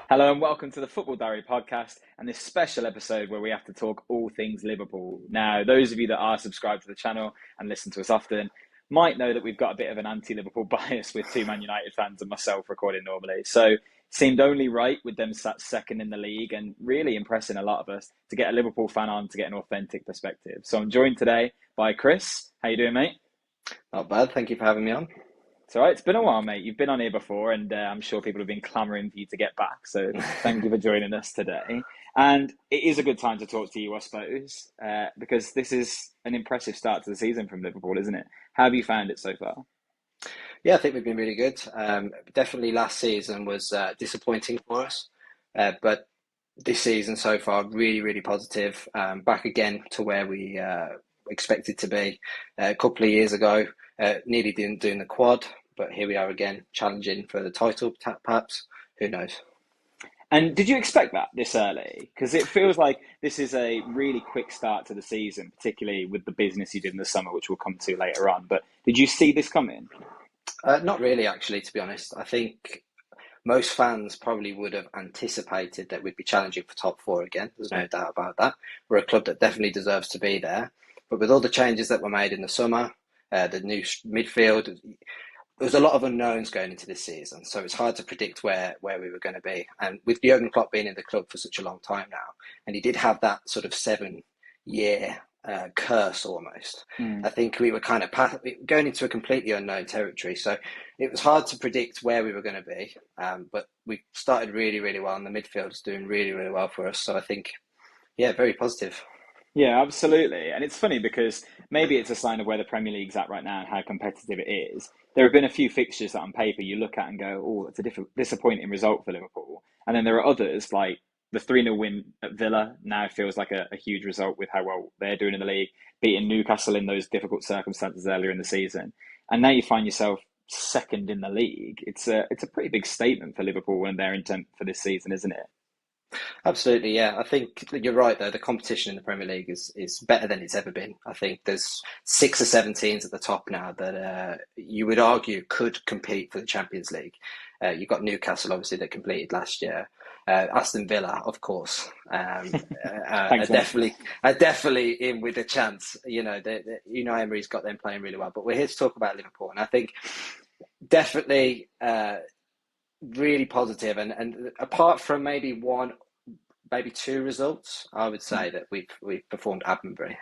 Hello and welcome to the Football Diary podcast and this special episode where we have to talk all things Liverpool. Now, those of you that are subscribed to the channel and listen to us often might know that we've got a bit of an anti-Liverpool bias with two Man United fans and myself recording normally. So it seemed only right with them sat second in the league and really impressing a lot of us to get a Liverpool fan on to get an authentic perspective. So I'm joined today by Kris. How you doing, mate? Not bad. Thank you for having me on. It's all right. It's been a while, mate. You've been on here before, and I'm sure people have been clamouring for you to get back. So thank you for joining us today. And it is a good time to talk to you, I suppose, because this is an impressive start to the season from Liverpool, isn't it? How have you found it so far? Yeah, I think we've been really good. Definitely last season was disappointing for us, but this season so far, really, really positive. Back again to where we expected to be a couple of years ago. Nearly didn't do in the quad, but here we are again, challenging for the title, perhaps. Who knows? And did you expect that this early? Because it feels like this is a really quick start to the season, particularly with the business you did in the summer, which we'll come to later on. But did you see this coming? Not really, actually, to be honest. I think most fans probably would have anticipated that we'd be challenging for top four again. There's no doubt about that. We're a club that definitely deserves to be there. But with all the changes that were made in the summer, the new midfield, there was a lot of unknowns going into this season. So it's hard to predict where we were going to be. And with Jurgen Klopp being in the club for such a long time now, and he did have that sort of 7-year curse almost. I think we were kind of going into a completely unknown territory. So it was hard to predict where we were going to be. But we started really, really well, and the midfield is doing really, really well for us. So I think, yeah, very positive. Yeah, absolutely. And it's funny because maybe it's a sign of where the Premier League's at right now and how competitive it is. There have been a few fixtures that on paper you look at and go, oh, it's a disappointing result for Liverpool. And then there are others like the 3-0 win at Villa now feels like a huge result with how well they're doing in the league, beating Newcastle in those difficult circumstances earlier in the season. And now you find yourself second in the league. It's a pretty big statement for Liverpool and their intent for this season, isn't it? Absolutely, yeah. I think you're right, though. The competition in the Premier League is better than it's ever been. I think there's 6 or 7 teams at the top now that you would argue could compete for the Champions League. You've got Newcastle, obviously, that completed last year. Aston Villa, of course, Thanks, mate. are definitely in with a chance. Emery's got them playing really well. But we're here to talk about Liverpool, and I think definitely really positive. And apart from maybe 2 results, I would say that we've performed admirably.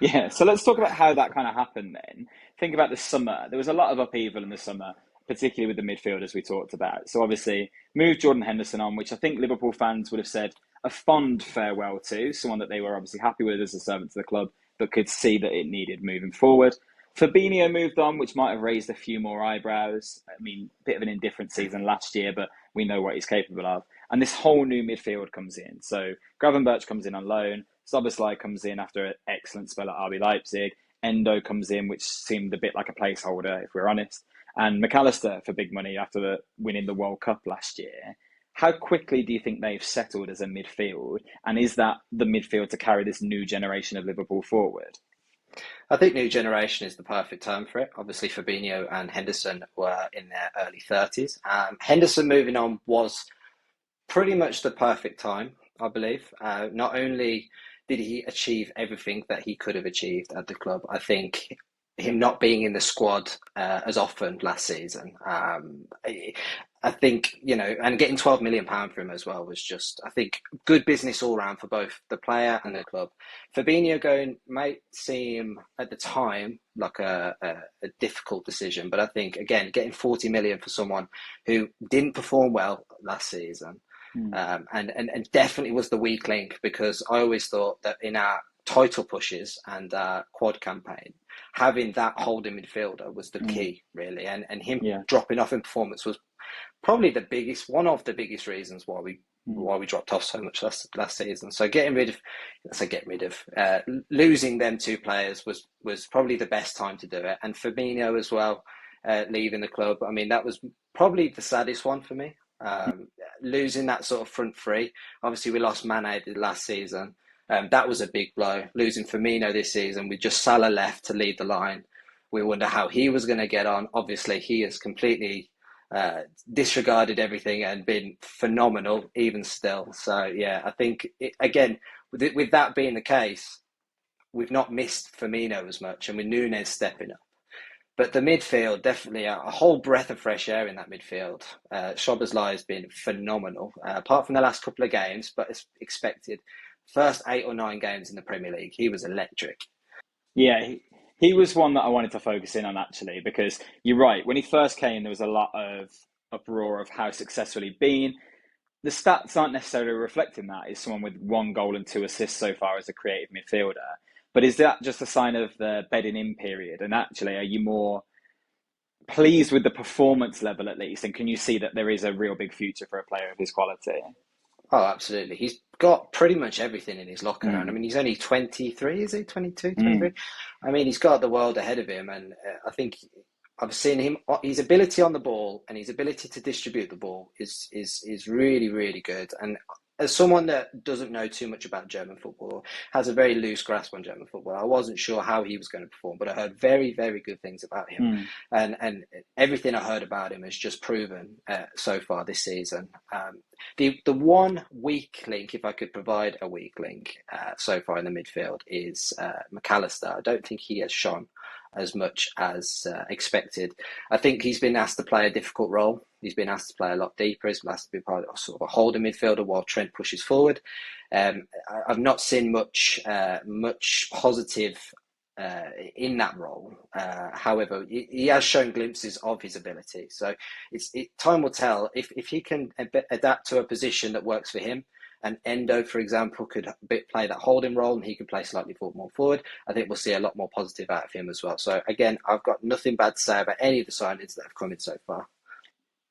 Yeah, so let's talk about how that kind of happened then. Think about the summer. There was a lot of upheaval in the summer, particularly with the midfield, as we talked about. So obviously, moved Jordan Henderson on, which I think Liverpool fans would have said a fond farewell to, someone that they were obviously happy with as a servant to the club, but could see that it needed moving forward. Fabinho moved on, which might have raised a few more eyebrows. I mean, a bit of an indifferent season last year, but we know what he's capable of. And this whole new midfield comes in. So Gravenberch comes in on loan. Szoboszlai comes in after an excellent spell at RB Leipzig. Endo comes in, which seemed a bit like a placeholder, if we're honest. And McAllister for big money after winning the World Cup last year. How quickly do you think they've settled as a midfield? And is that the midfield to carry this new generation of Liverpool forward? I think new generation is the perfect term for it. Obviously, Fabinho and Henderson were in their early 30s. Henderson moving on was pretty much the perfect time, I believe. Not only did he achieve everything that he could have achieved at the club, I think him not being in the squad as often last season, I think, and getting £12 million for him as well was just, I think, good business all round for both the player and the club. Fabinho going might seem at the time like a difficult decision, but I think, again, getting 40 million for someone who didn't perform well last season and definitely was the weak link, because I always thought that in our title pushes and quad campaign, having that holding midfielder was the key, really, and him dropping off in performance was probably one of the biggest reasons why we dropped off so much last season. So losing them 2 players was probably the best time to do it. And Fabinho as well, leaving the club. I mean, that was probably the saddest one for me. Losing that sort of front three. Obviously, we lost Mane last season. That was a big blow. Losing Firmino this season with just Salah left to lead the line. We wonder how he was going to get on. Obviously, he has completely disregarded everything and been phenomenal even still. So yeah, I think again, with that being the case, we've not missed Firmino as much, and with Núñez stepping up. But the midfield, definitely a whole breath of fresh air in that midfield. Szoboszlai has been phenomenal, apart from the last couple of games, but it's expected. First 8 or 9 games in the Premier League, he was electric. Yeah, he was one that I wanted to focus in on actually, because you're right. When he first came, there was a lot of uproar of how successful he'd been. The stats aren't necessarily reflecting that. He's someone with 1 goal and 2 assists so far as a creative midfielder. But is that just a sign of the bedding in period? And actually, are you more pleased with the performance level at least? And can you see that there is a real big future for a player of his quality? Oh, absolutely. He's got pretty much everything in his locker. And I Mm. mean, he's only 23, is he? 22, 23? I mean, he's got the world ahead of him. And I think I've seen him, his ability on the ball and his ability to distribute the ball is really, really good. And as someone that doesn't know too much about German football, has a very loose grasp on German football, I wasn't sure how he was going to perform, but I heard very, very good things about him. Mm. And everything I heard about him has just proven so far this season. The one weak link, if I could provide a weak link so far in the midfield, is McAllister. I don't think he has shone as much as expected. I think he's been asked to play a difficult role. He's been asked to play a lot deeper. He's been asked to be part of sort of a holding midfielder while Trent pushes forward. I've not seen much positive in that role. However, he has shown glimpses of his ability. So time will tell if he can adapt to a position that works for him. And Endo, for example, could play that holding role and he can play slightly more forward. I think we'll see a lot more positive out of him as well. So again, I've got nothing bad to say about any of the signings that have come in so far.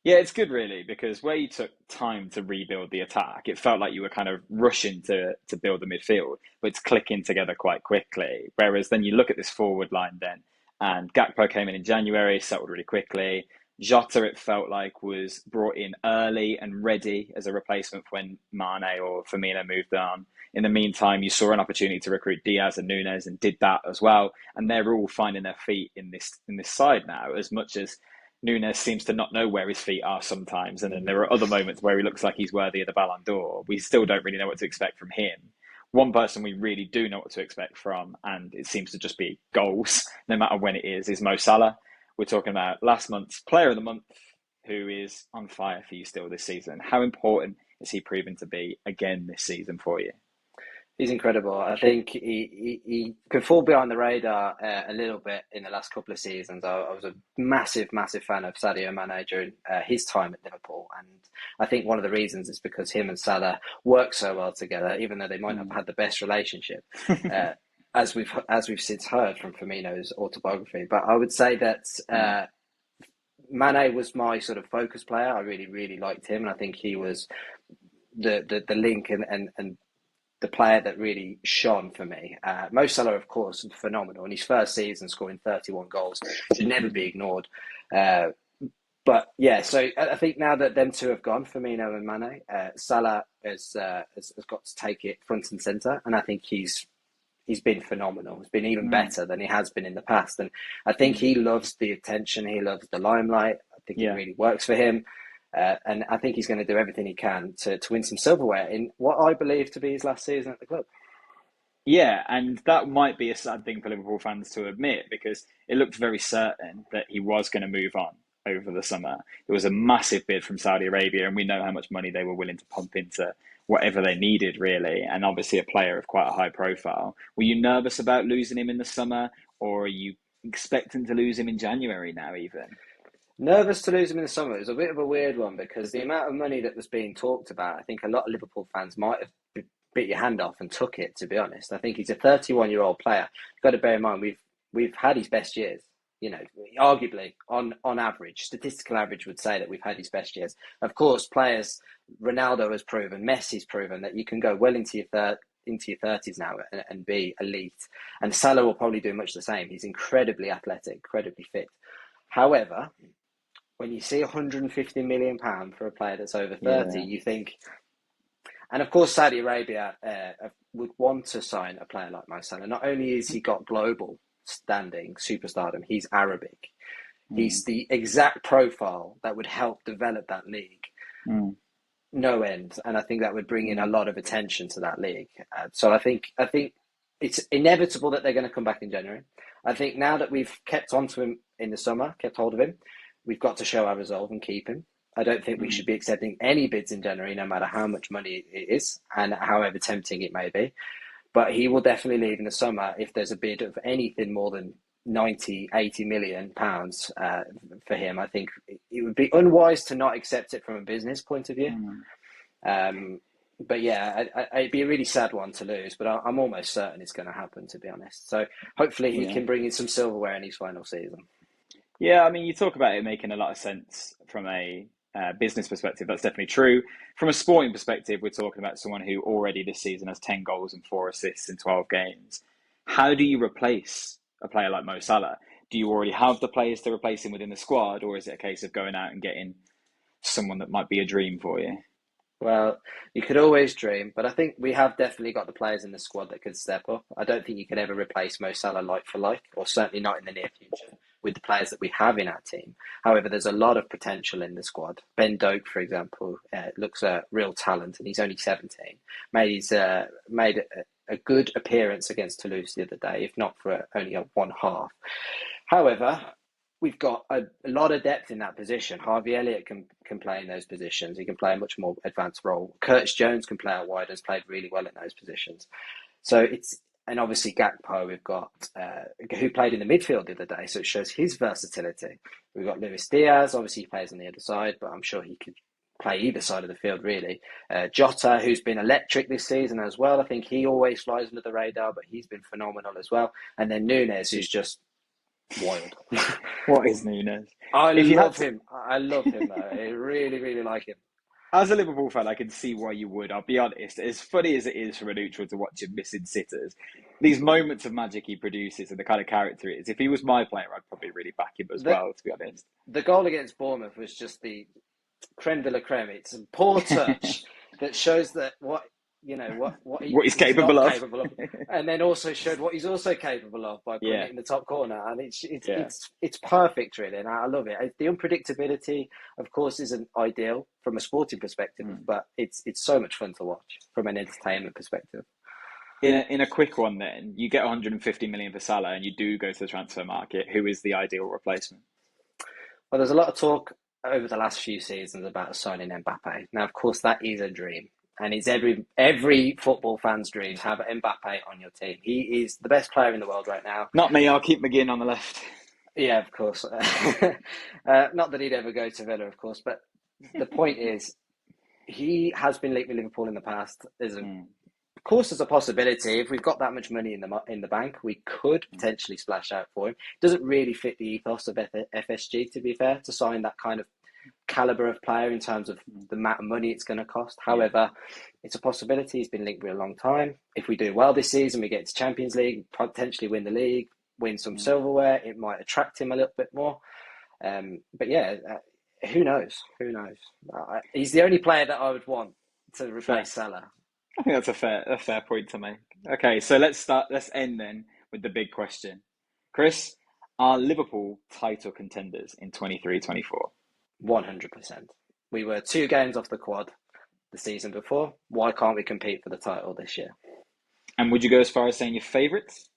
Yeah, it's good really, because where you took time to rebuild the attack, it felt like you were kind of rushing to build the midfield, but it's clicking together quite quickly. Whereas then you look at this forward line then, and Gakpo came in January, settled really quickly. Jota, it felt like, was brought in early and ready as a replacement for when Mane or Firmino moved on. In the meantime, you saw an opportunity to recruit Diaz and Núñez and did that as well. And they're all finding their feet in this side now, as much as Núñez seems to not know where his feet are sometimes. And then there are other moments where he looks like he's worthy of the Ballon d'Or. We still don't really know what to expect from him. One person we really do know what to expect from, and it seems to just be goals, no matter when it is Mo Salah. We're talking about last month's Player of the Month, who is on fire for you still this season. How important is he proven to be again this season for you? He's incredible. I think he could fall behind the radar a little bit in the last couple of seasons. I was a massive fan of Sadio Mane during his time at Liverpool. And I think one of the reasons is because him and Salah work so well together, even though they might not have had the best relationship, as we've since heard from Firmino's autobiography. But I would say that Mane was my sort of focus player. I really, really liked him. And I think he was the link and the player that really shone for me. Mo Salah, of course, phenomenal. In his first season, scoring 31 goals should never be ignored. But yeah, so I think now that them two have gone, Firmino and Mane, Salah has got to take it front and centre, and I think he's been phenomenal. He's been even better than he has been in the past, and I think he loves the attention. He loves the limelight. I think it really works for him. And I think he's going to do everything he can to win some silverware in what I believe to be his last season at the club. Yeah, and that might be a sad thing for Liverpool fans to admit, because it looked very certain that he was going to move on over the summer. It was a massive bid from Saudi Arabia, and we know how much money they were willing to pump into whatever they needed, really. And obviously a player of quite a high profile. Were you nervous about losing him in the summer, or are you expecting to lose him in January now even? Nervous to lose him in the summer. It was a bit of a weird one because the amount of money that was being talked about, I think a lot of Liverpool fans might have bit your hand off and took it, to be honest. I think he's a 31-year-old player. You've got to bear in mind, we've had his best years. You know, arguably, on average, statistical average would say that we've had his best years. Of course, players, Ronaldo has proven, Messi's proven that you can go well into your 30s now and be elite. And Salah will probably do much the same. He's incredibly athletic, incredibly fit. However, when you see £150 million for a player that's over 30, you think... And of course, Saudi Arabia would want to sign a player like Mo Salah. Not only has he got global standing, superstardom, he's Arabic. Mm. He's the exact profile that would help develop that league. Mm. No end, and I think that would bring in a Mm. lot of attention to that league. So I think it's inevitable that they're going to come back in January. I think now that we've kept on to him in the summer, kept hold of him, we've got to show our resolve and keep him. I don't think we Mm. should be accepting any bids in January, no matter how much money it is and however tempting it may be. But he will definitely leave in the summer if there's a bid of anything more than 90, 80 million pounds for him. I think it would be unwise to not accept it from a business point of view. Mm. But yeah, it'd be a really sad one to lose, but I'm almost certain it's going to happen, to be honest. So hopefully he Yeah. can bring in some silverware in his final season. Yeah, I mean, you talk about it making a lot of sense from a business perspective. That's definitely true. From a sporting perspective, we're talking about someone who already this season has 10 goals and 4 assists in 12 games. How do you replace a player like Mo Salah? Do you already have the players to replace him within the squad, or is it a case of going out and getting someone that might be a dream for you? Well, you could always dream, but I think we have definitely got the players in the squad that could step up. I don't think you can ever replace Mo Salah like for like, or certainly not in the near future, with the players that we have in our team. However, there's a lot of potential in the squad. Ben Doak, for example, looks a real talent, and he's only 17. Made a good appearance against Toulouse the other day, if not for only a one half. However, we've got a lot of depth in that position. Harvey Elliott can play in those positions. He can play a much more advanced role. Curtis Jones can play out wide and has played really well in those positions. So and obviously Gakpo we've got, who played in the midfield the other day, so it shows his versatility. We've got Luis Diaz, obviously he plays on the other side, but I'm sure he could play either side of the field really. Jota, who's been electric this season as well. I think he always flies under the radar, but he's been phenomenal as well. And then Nunes, who's just wild. What is Nunes? I If you had love to, him. I love him though. I really, really like him. as a Liverpool fan, I can see why you would. I'll be honest. As funny as it is from a neutral to watch him missing sitters, these moments of magic he produces and the kind of character it is, if he was my player, I'd probably really back him as The well, to be honest. the goal against Bournemouth was just the creme de la creme. It's a poor touch that shows that what What he's he's not capable of. capable of, and then also showed what he's also capable of by putting Yeah, it in the top corner. And it's it's yeah. it's it's perfect, really, and I love it. The unpredictability, of course, isn't ideal from a sporting perspective, Mm. but it's so much fun to watch from an entertainment perspective. In a quick one, then you get 150 million for Salah, and you do go to the transfer market. Who is the ideal replacement? Well, there's a lot of talk over the last few seasons about signing Mbappe. Now, of course, that is a dream, and it's every football fan's dream to have Mbappe on your team. He is the best player in the world right now. Not me. I'll keep McGinn on the left. Yeah, of course. Not that he'd ever go to Villa, of course, but the point is, he has been linked with Liverpool in the past. Mm. Of course, there's a possibility. If we've got that much money in the bank, we could potentially splash out for him. Doesn't really fit the ethos of FSG, to be fair, to sign that kind of caliber of player in terms of the amount of money it's going to cost. However, it's a possibility. He's been linked with a long time. If we do well this season, we get to Champions League, potentially win the league, win some silverware, it might attract him a little bit more. But yeah, who knows? Who knows? He's the only player that I would want to Fair. replace Salah. I think that's a fair point to make. Okay, so let's end then with the big question. Kris, are Liverpool title contenders in 23-24? 100%. We were 2 games off the quad the season before. Why can't we compete for the title this year? And would you go as far as saying your favourites?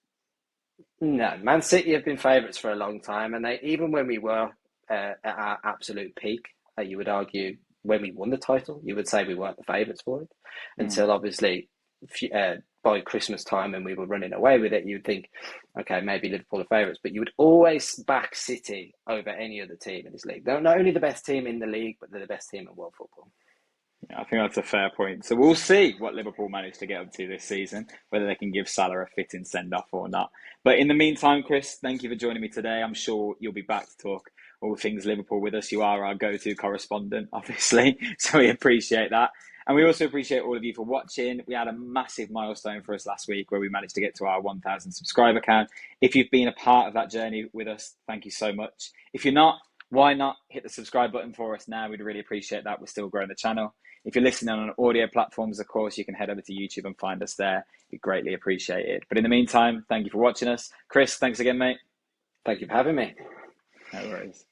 No, Man City have been favourites for a long time, and even when we were at our absolute peak, you would argue when we won the title, you would say we weren't the favourites for it. Until obviously by Christmas time and we were running away with it, you'd think, okay, maybe Liverpool are favourites, but you would always back City over any other team in this league. They're not only the best team in the league, but they're the best team in world football. Yeah, I think that's a fair point. So we'll see what Liverpool manage to get up to this season, whether they can give Salah a fitting send-off or not. But in the meantime, Kris, thank you for joining me today. I'm sure you'll be back to talk all things Liverpool with us. You are our go-to correspondent, obviously, so we appreciate that. And we also appreciate all of you for watching. We had a massive milestone for us last week where we managed to get to our 1,000 subscriber count. If you've been a part of that journey with us, thank you so much. If you're not, why not hit the subscribe button for us now? We'd really appreciate that. We're still growing the channel. If you're listening on audio platforms, of course, you can head over to YouTube and find us there. We'd greatly appreciate it. But in the meantime, thank you for watching us. Kris, thanks again, mate. Thank you for having me. No worries.